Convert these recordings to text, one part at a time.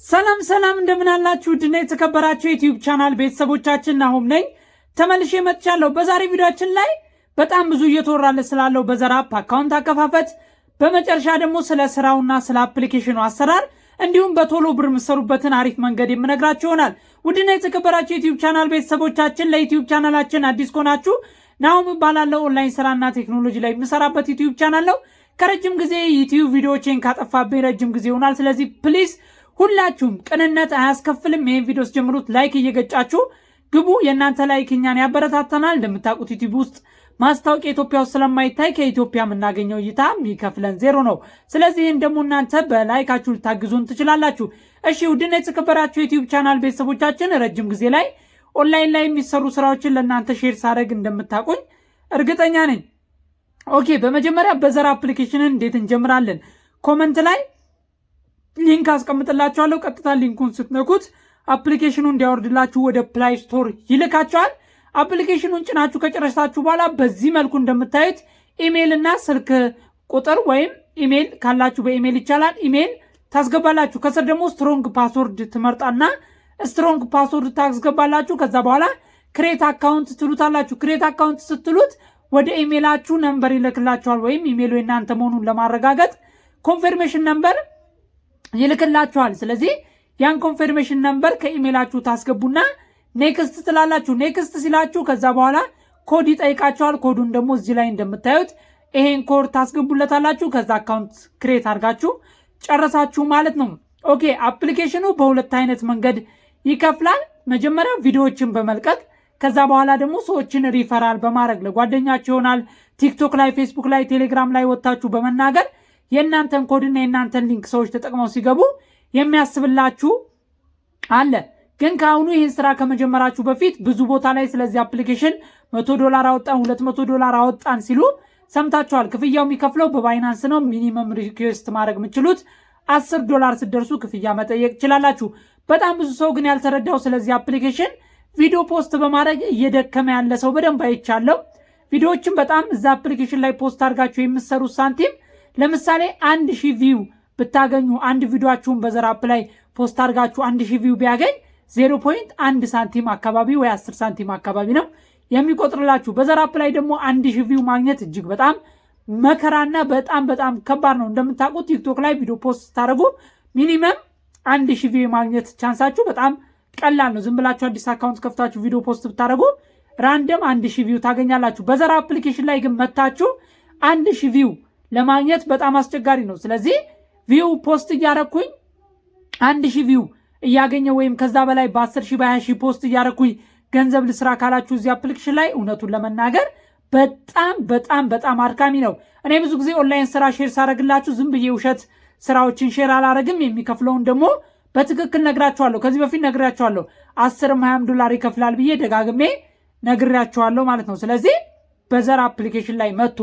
ሰላም እንደምን አላችሁ? ድና የተከበራችሁ የዩቲዩብ ቻናል ቤተሰቦቻችን ናሆም ነኝ። ተመልሼ መጥቻለሁ። በዛሬ ቪዲዮአችን ላይ በጣም ብዙ እየተወራለ ስላለው በዘራፕ አካውንት አከፋፈት፣ በመጨረሻ ደግሞ ስለ ስራውና ስለ አፕሊኬሽኑ አሰራር እንዲሁም በቶሎ ብር የምትሰሩበትን አሪፍ መንገድ የምነግራችሁ ይሆናል። ውድና የተከበራችሁ የዩቲዩብ ቻናል ቤተሰቦቻችን ለዩቲዩብ ቻናላችን አዲስ ከሆናችሁ ናሆም እባላለሁ። ኦንላይን ስራና ቴክኖሎጂ ላይ የምሰራበት ዩቲዩብ ቻናል ነው። ከረጅም ጊዜ ዩቲዩብ ቪዲዮዎችን ካጠፋብኝ ረጅም ጊዜ ይሆናል። ስለዚህ ፕሊዝ ሁላችሁም ቅንነት አያስከፍልም። ይሄን ቪዲዮስ ጀምሩት፣ ላይክ እየገጫችሁ ግቡ። የእናንተ ላይክ እኛን ያበረታተናል። እንደምታውቁት ዩቲዩብ ውስጥ ማስታወቂያ ኢትዮጵያ ውስጥ ስለማይታይ ከኢትዮጵያ የምናገኘው እይታ የሚከፍለን ዜሮ ነው። ስለዚህ ይህን ደግሞ እናንተ በላይካችሁ ልታግዙን ትችላላችሁ። እሺ ውድና የተከበራችሁ የዩቲዩብ ቻናል ቤተሰቦቻችን ረጅም ጊዜ ላይ ኦንላይን ላይ የሚሰሩ ስራዎችን ለእናንተ ሼር ሳደርግ እንደምታውቁኝ እርግጠኛ ነኝ። ኦኬ፣ በመጀመሪያ በዘር አፕሊኬሽንን እንዴት እንጀምራለን? ኮመንት ላይ ሊንክ አስቀምጥላችኋለሁ። ቀጥታ ሊንኩን ስትነኩት አፕሊኬሽኑ እንዲያወርድላችሁ ወደ ፕላይ ስቶር ይልካችኋል። አፕሊኬሽኑን ጭናችሁ ከጨረሳችሁ በኋላ በዚህ መልኩ እንደምታዩት ኢሜይል እና ስልክ ቁጥር ወይም ኢሜይል ካላችሁ በኢሜይል ይቻላል። ኢሜይል ታስገባላችሁ። ከስር ደግሞ ስትሮንግ ፓስወርድ ትመርጣና ስትሮንግ ፓስወርድ ታስገባላችሁ። ከዛ በኋላ ክሬት አካውንት ትሉታላችሁ። ክሬት አካውንት ስትሉት ወደ ኢሜይላችሁ ነምበር ይልክላችኋል። ወይም ኢሜይሉ የናንተ መሆኑን ለማረጋገጥ ኮንፈርሜሽን ነምበር ይልክላችኋል። ስለዚህ ያን ኮንፈርሜሽን ነምበር ከኢሜይላችሁ ታስገቡና ኔክስት ትላላችሁ። ኔክስት ሲላችሁ ከዛ በኋላ ኮድ ይጠይቃችኋል። ኮዱን ደግሞ እዚህ ላይ እንደምታዩት ይሄን ኮድ ታስገቡለታላችሁ። ከዛ አካውንት ክሬት አድርጋችሁ ጨረሳችሁ ማለት ነው። ኦኬ፣ አፕሊኬሽኑ በሁለት አይነት መንገድ ይከፍላል። መጀመሪያ ቪዲዮዎችን በመልቀቅ ከዛ በኋላ ደግሞ ሰዎችን ሪፈራል በማድረግ ለጓደኛችሁ ይሆናል። ቲክቶክ ላይ፣ ፌስቡክ ላይ፣ ቴሌግራም ላይ ወጣችሁ በመናገር የእናንተን ኮድና የእናንተን ሊንክ ሰዎች ተጠቅመው ሲገቡ የሚያስብላችሁ አለ። ግን ከአሁኑ ይህን ስራ ከመጀመራችሁ በፊት ብዙ ቦታ ላይ ስለዚህ አፕሊኬሽን $100 አወጣን፣ $200 አወጣን ሲሉ ሰምታችኋል። ክፍያው የሚከፍለው በባይናንስ ነው። ሚኒመም ሪኩዌስት ማድረግ የምችሉት $10 ስትደርሱ ክፍያ መጠየቅ ትችላላችሁ። በጣም ብዙ ሰው ግን ያልተረዳው ስለዚህ አፕሊኬሽን ቪዲዮ ፖስት በማድረግ እየደከመ ያለ ሰው በደንብ አይቻለው። ቪዲዮዎችን በጣም እዛ አፕሊኬሽን ላይ ፖስት አድርጋችሁ የምትሰሩት ሳንቲም ለምሳሌ 1000 ቪው ብታገኙ አንድ ቪዲዮአችሁን በዘራፕ ላይ ፖስት አድርጋችሁ 1000 ቪው ቢያገኝ 0.1 ሳንቲም አካባቢ ወይ 10 ሳንቲም አካባቢ ነው የሚቆጥርላችሁ። በዘራፕ ላይ ደግሞ 1000 ቪው ማግኘት እጅግ በጣም መከራና በጣም ከባድ ነው። እንደምታውቁት ቲክቶክ ላይ ቪዲዮ ፖስት ስታደርጉ ሚኒመም 1000 ቪው ማግኘት ቻንሳችሁ በጣም ቀላል ነው። ዝም ብላችሁ አዲስ አካውንት ከፍታችሁ ቪዲዮ ፖስት ብታደርጉ ራንደም 1000 ቪው ታገኛላችሁ። በዘራ አፕሊኬሽን ላይ ግን መታችሁ 1000 ቪው ለማግኘት በጣም አስቸጋሪ ነው። ስለዚህ ቪው ፖስት እያረኩኝ 1000 ቪው እያገኘ ወይም ከዛ በላይ በ10 ሺህ በ20 ሺህ ፖስት እያረኩኝ ገንዘብ ልስራ ካላችሁ እዚህ አፕሊኬሽን ላይ እውነቱን ለመናገር በጣም አድካሚ ነው። እኔ ብዙ ጊዜ ኦንላይን ስራ ሼር ሳረግላችሁ ዝም ብዬ ውሸት ስራዎችን ሼር አላረግም። የሚከፍለውን ደግሞ በትክክል ነግራችኋለሁ። ከዚህ በፊት ነግራችኋለሁ። $10-20 ይከፍላል ብዬ ደጋግሜ ነግራችኋለሁ ማለት ነው። ስለዚህ በዘር አፕሊኬሽን ላይ መጥቶ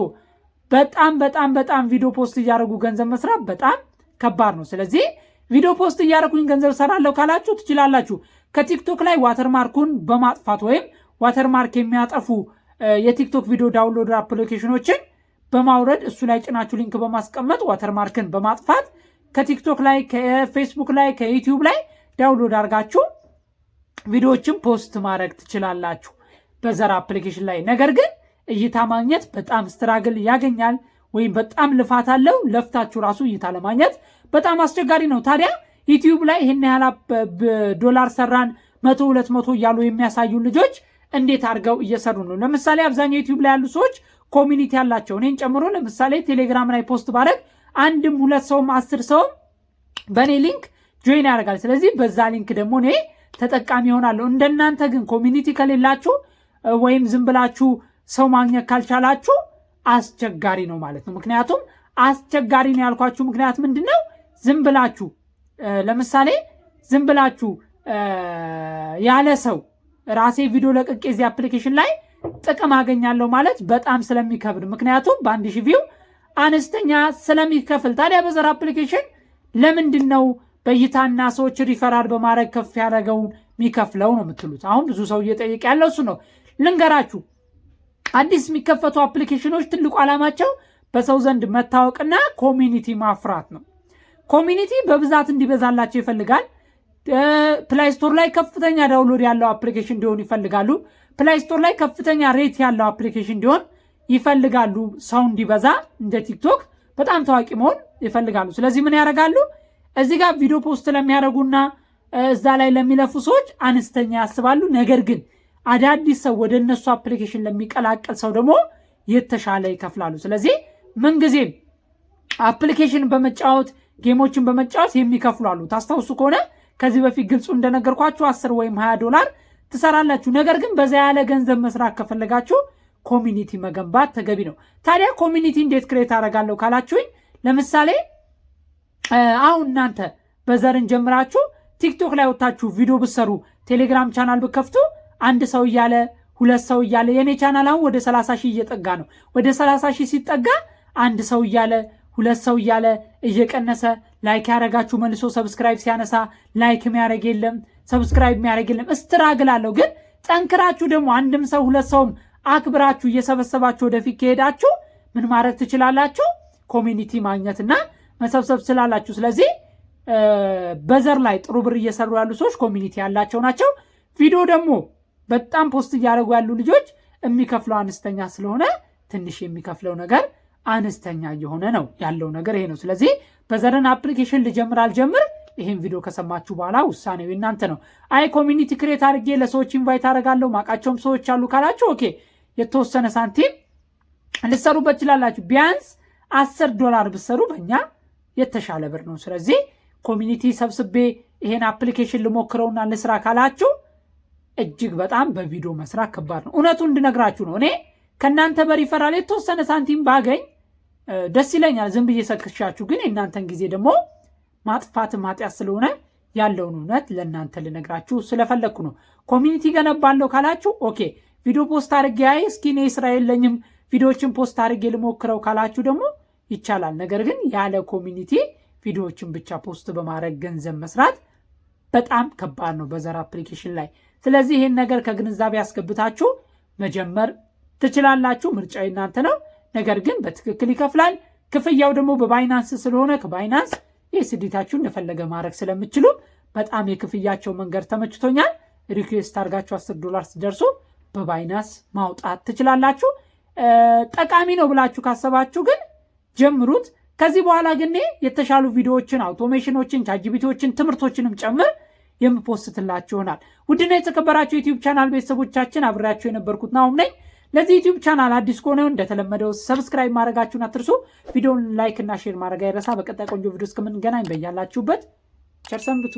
በጣም ቪዲዮ ፖስት እያደረጉ ገንዘብ መስራት በጣም ከባድ ነው። ስለዚህ ቪዲዮ ፖስት እያደረጉኝ ገንዘብ ሰራለሁ ካላችሁ ትችላላችሁ። ከቲክቶክ ላይ ዋተርማርኩን በማጥፋት ወይም ዋተርማርክ የሚያጠፉ የቲክቶክ ቪዲዮ ዳውንሎድ አፕሊኬሽኖችን በማውረድ እሱ ላይ ጭናችሁ ሊንክ በማስቀመጥ ዋተርማርክን በማጥፋት ከቲክቶክ ላይ፣ ከፌስቡክ ላይ፣ ከዩቲዩብ ላይ ዳውንሎድ አድርጋችሁ ቪዲዮዎችን ፖስት ማድረግ ትችላላችሁ በዘር አፕሊኬሽን ላይ። ነገር ግን እይታ ማግኘት በጣም ስትራግል ያገኛል ወይም በጣም ልፋት አለው። ለፍታችሁ ራሱ እይታ ለማግኘት በጣም አስቸጋሪ ነው። ታዲያ ዩቲዩብ ላይ ይህን ያህል ዶላር ሰራን 100-200 እያሉ የሚያሳዩ ልጆች እንዴት አድርገው እየሰሩ ነው? ለምሳሌ አብዛኛው ዩቲዩብ ላይ ያሉ ሰዎች ኮሚኒቲ ያላቸው እኔን ጨምሮ ለምሳሌ ቴሌግራም ላይ ፖስት ባደርግ 1-2 ሰውም 10 ሰውም በእኔ ሊንክ ጆይን ያደርጋል። ስለዚህ በዛ ሊንክ ደግሞ እኔ ተጠቃሚ ይሆናለሁ። እንደናንተ ግን ኮሚኒቲ ከሌላችሁ ወይም ዝም ብላችሁ ሰው ማግኘት ካልቻላችሁ አስቸጋሪ ነው ማለት ነው። ምክንያቱም አስቸጋሪ ነው ያልኳችሁ ምክንያት ምንድን ነው? ዝም ብላችሁ ለምሳሌ ዝም ብላችሁ ያለ ሰው ራሴ ቪዲዮ ለቅቄ እዚህ አፕሊኬሽን ላይ ጥቅም አገኛለሁ ማለት በጣም ስለሚከብድ፣ ምክንያቱም በ1000 ቪው አነስተኛ ስለሚከፍል። ታዲያ በዘር አፕሊኬሽን ለምንድን ነው በእይታና ሰዎች ሪፈራል በማድረግ ከፍ ያደረገውን የሚከፍለው ነው የምትሉት? አሁን ብዙ ሰው እየጠየቀ ያለው እሱ ነው። ልንገራችሁ፣ አዲስ የሚከፈቱ አፕሊኬሽኖች ትልቁ ዓላማቸው በሰው ዘንድ መታወቅና ኮሚኒቲ ማፍራት ነው። ኮሚኒቲ በብዛት እንዲበዛላቸው ይፈልጋል። ፕላይ ስቶር ላይ ከፍተኛ ዳውንሎድ ያለው አፕሊኬሽን እንዲሆን ይፈልጋሉ። ፕላይ ስቶር ላይ ከፍተኛ ሬት ያለው አፕሊኬሽን እንዲሆን ይፈልጋሉ። ሰው እንዲበዛ እንደ ቲክቶክ በጣም ታዋቂ መሆን ይፈልጋሉ። ስለዚህ ምን ያደርጋሉ? እዚህ ጋር ቪዲዮ ፖስት ለሚያደርጉና እዛ ላይ ለሚለፉ ሰዎች አነስተኛ ያስባሉ። ነገር ግን አዳዲስ ሰው ወደ እነሱ አፕሊኬሽን ለሚቀላቀል ሰው ደግሞ የተሻለ ይከፍላሉ። ስለዚህ ምንጊዜም አፕሊኬሽን በመጫወት ጌሞችን በመጫወት የሚከፍሉ አሉ። ታስታውሱ ከሆነ ከዚህ በፊት ግልጹ እንደነገርኳችሁ 10 ወይም $20 ትሰራላችሁ። ነገር ግን በዛ ያለ ገንዘብ መስራት ከፈለጋችሁ ኮሚኒቲ መገንባት ተገቢ ነው። ታዲያ ኮሚኒቲ እንዴት ክሬት አደርጋለሁ ካላችሁኝ፣ ለምሳሌ አሁን እናንተ በዘርን ጀምራችሁ ቲክቶክ ላይ ወጣችሁ ቪዲዮ ብትሰሩ፣ ቴሌግራም ቻናል ብከፍቱ አንድ ሰው እያለ 2 ሰው እያለ የኔ ቻናል አሁን ወደ 30,000 እየጠጋ ነው። ወደ 30,000 ሲጠጋ አንድ ሰው እያለ 2 ሰው እያለ እየቀነሰ ላይክ ያደረጋችሁ መልሶ ሰብስክራይብ ሲያነሳ ላይክ የሚያደርግ የለም፣ ሰብስክራይብ የሚያደርግ የለም። እስትራግል አለው። ግን ጠንክራችሁ ደግሞ አንድም ሰው 2 ሰውም አክብራችሁ እየሰበሰባችሁ ወደፊት ከሄዳችሁ ምን ማድረግ ትችላላችሁ? ኮሚኒቲ ማግኘትና መሰብሰብ ስላላችሁ። ስለዚህ በዘር ላይ ጥሩ ብር እየሰሩ ያሉ ሰዎች ኮሚኒቲ ያላቸው ናቸው። ቪዲዮ ደግሞ በጣም ፖስት እያደረጉ ያሉ ልጆች የሚከፍለው አነስተኛ ስለሆነ ትንሽ የሚከፍለው ነገር አነስተኛ እየሆነ ነው ያለው ነገር ይሄ ነው። ስለዚህ በዘርን አፕሊኬሽን ልጀምር አልጀምር ይሄን ቪዲዮ ከሰማችሁ በኋላ ውሳኔው እናንተ ነው። አይ ኮሚኒቲ ክሬት አድርጌ ለሰዎች ኢንቫይት አደርጋለሁ ማቃቸውም ሰዎች አሉ ካላችሁ ኦኬ፣ የተወሰነ ሳንቲም ልሰሩበት ይችላላችሁ። ቢያንስ $10 ብትሰሩ በእኛ የተሻለ ብር ነው። ስለዚህ ኮሚኒቲ ሰብስቤ ይሄን አፕሊኬሽን ልሞክረውና ልስራ ካላችሁ እጅግ በጣም በቪዲዮ መስራት ከባድ ነው። እውነቱን እንድነግራችሁ ነው። እኔ ከእናንተ በሪፈራል የተወሰነ ሳንቲም ባገኝ ደስ ይለኛል፣ ዝም ብዬ ሰክሻችሁ። ግን የእናንተን ጊዜ ደግሞ ማጥፋት ማጥያት ስለሆነ ያለውን እውነት ለእናንተ ልነግራችሁ ስለፈለግኩ ነው። ኮሚኒቲ ገነባለሁ ካላችሁ ኦኬ፣ ቪዲዮ ፖስት አድርጌ እስኪ እኔ ስራ የለኝም ቪዲዮዎችን ፖስት አድርጌ ልሞክረው ካላችሁ ደግሞ ይቻላል። ነገር ግን ያለ ኮሚኒቲ ቪዲዮዎችን ብቻ ፖስት በማድረግ ገንዘብ መስራት በጣም ከባድ ነው በዘር አፕሊኬሽን ላይ። ስለዚህ ይህን ነገር ከግንዛቤ ያስገብታችሁ መጀመር ትችላላችሁ። ምርጫ እናንተ ነው። ነገር ግን በትክክል ይከፍላል። ክፍያው ደግሞ በባይናንስ ስለሆነ ከባይናንስ የስዲታችሁ እንደፈለገ ማድረግ ስለምችሉ በጣም የክፍያቸው መንገድ ተመችቶኛል። ሪኩዌስት አድርጋችሁ $10 ሲደርሱ በባይናንስ ማውጣት ትችላላችሁ። ጠቃሚ ነው ብላችሁ ካሰባችሁ ግን ጀምሩት። ከዚህ በኋላ ግን የተሻሉ ቪዲዮዎችን፣ አውቶሜሽኖችን፣ ቻትጂፒቲዎችን፣ ትምህርቶችንም ጨምር የምፖስትላችሁ ይሆናል። ውድና የተከበራችሁ ዩቲዩብ ቻናል ቤተሰቦቻችን አብሬያችሁ የነበርኩት ናሁም ነኝ። ለዚህ ዩቲዩብ ቻናል አዲስ ከሆነ እንደተለመደው ሰብስክራይብ ማድረጋችሁን አትርሱ። ቪዲዮውን ላይክ እና ሼር ማድረግ አይረሳ። በቀጣይ ቆንጆ ቪዲዮ እስከምንገናኝ በያላችሁበት ቸር ሰንብቱ።